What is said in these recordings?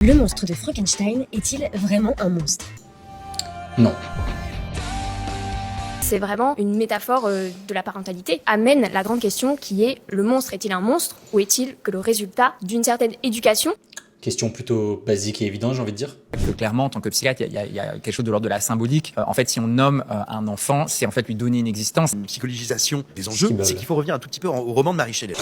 Le monstre de Frankenstein est-il vraiment un monstre? Non. C'est vraiment une métaphore de la parentalité. Amène la grande question qui est, le monstre est-il un monstre ou est-il que le résultat d'une certaine éducation? Question plutôt basique et évidente, j'ai envie de dire. Clairement, en tant que psychiatre, il y a quelque chose de l'ordre de la symbolique. En fait, si on nomme un enfant, c'est en fait lui donner une existence. Une psychologisation des enjeux, Qui c'est qu'il faut revenir un tout petit peu au roman de Marie Shelley.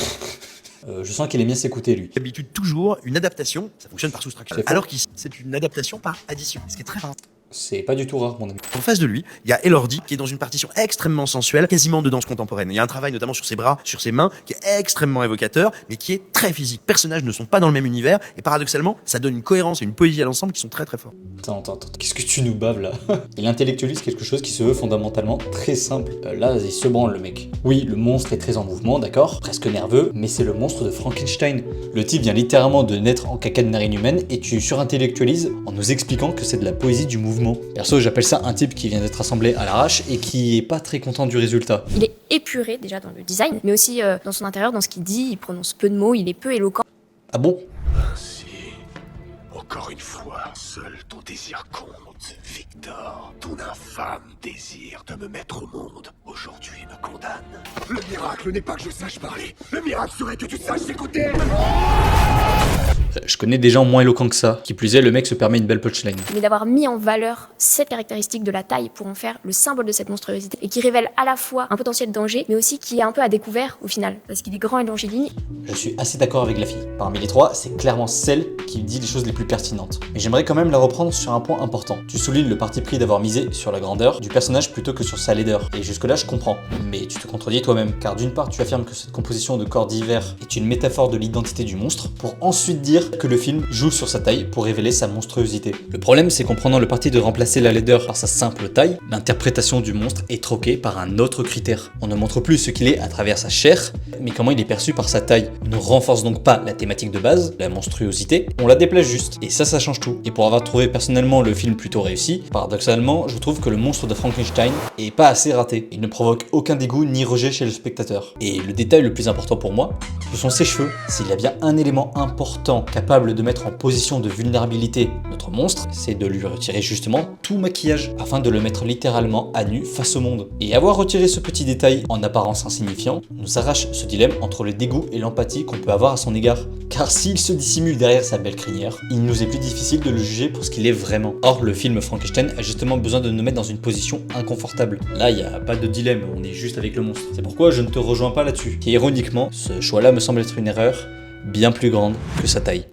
Je sens qu'il aime bien s'écouter, lui. D'habitude, toujours, une adaptation, ça fonctionne par soustraction. C'est faux. Alors qu'ici, c'est une adaptation par addition, ce qui est très rare. C'est pas du tout rare, mon ami. En face de lui, il y a Elordi qui est dans une partition extrêmement sensuelle, quasiment de danse contemporaine. Il y a un travail notamment sur ses bras, sur ses mains, qui est extrêmement évocateur, mais qui est très physique. Les personnages ne sont pas dans le même univers, et paradoxalement, ça donne une cohérence et une poésie à l'ensemble qui sont très très forts. Attends. Qu'est-ce que tu nous baves, là? Il intellectualise quelque chose qui se veut fondamentalement très simple. Là, il se branle, le mec. Oui, le monstre est très en mouvement, d'accord? Presque nerveux, mais c'est le monstre de Frankenstein. Le type vient littéralement de naître en caca de narine humaine, et tu surintellectualises en nous expliquant que c'est de la poésie du mouvement. Perso, j'appelle ça un type qui vient d'être assemblé à l'arrache et qui est pas très content du résultat. Il est épuré déjà dans le design, mais aussi dans son intérieur, dans ce qu'il dit, il prononce peu de mots, il est peu éloquent. Ah bon? Si, encore une fois, seul ton désir compte, Victor. Ton infâme désir de me mettre au monde, aujourd'hui me condamne. Le miracle n'est pas que je sache parler. Le miracle serait que tu saches écouter. Je connais des gens moins éloquents que ça. Qui plus est, le mec se permet une belle punchline. Mais d'avoir mis en valeur cette caractéristique de la taille pour en faire le symbole de cette monstruosité, et qui révèle à la fois un potentiel danger, mais aussi qui est un peu à découvert au final, parce qu'il est grand et longiligne. Je suis assez d'accord avec la fille. Parmi les trois, c'est clairement celle qui dit les choses les plus pertinentes. Mais j'aimerais quand même la reprendre sur un point important. Tu soulignes le parti pris d'avoir misé sur la grandeur du personnage plutôt que sur sa laideur. Et jusque-là, je comprends. Mais tu te contredis toi-même, car d'une part, tu affirmes que cette composition de corps divers est une métaphore de l'identité du monstre, pour ensuite dire que le film joue sur sa taille pour révéler sa monstruosité. Le problème, c'est qu'en prenant le parti de remplacer la laideur par sa simple taille, l'interprétation du monstre est troquée par un autre critère. On ne montre plus ce qu'il est à travers sa chair, mais comment il est perçu par sa taille. On ne renforce donc pas la thématique de base, la monstruosité, on la déplace juste. Et ça change tout. Et pour avoir trouvé personnellement le film plutôt réussi, paradoxalement, je trouve que le monstre de Frankenstein est pas assez raté. Il ne provoque aucun dégoût ni rejet chez le spectateur. Et le détail le plus important pour moi, ce sont ses cheveux. S'il y a bien un élément important capable de mettre en position de vulnérabilité notre monstre, c'est de lui retirer justement tout maquillage, afin de le mettre littéralement à nu face au monde. Et avoir retiré ce petit détail en apparence insignifiant, nous arrache ce dilemme entre le dégoût et l'empathie qu'on peut avoir à son égard. Car s'il se dissimule derrière sa belle crinière, il nous est plus difficile de le juger pour ce qu'il est vraiment. Or, le film Frankenstein a justement besoin de nous mettre dans une position inconfortable. Là, il n'y a pas de dilemme, on est juste avec le monstre. C'est pourquoi je ne te rejoins pas là-dessus. Et ironiquement, ce choix-là me semble être une erreur bien plus grande que sa taille.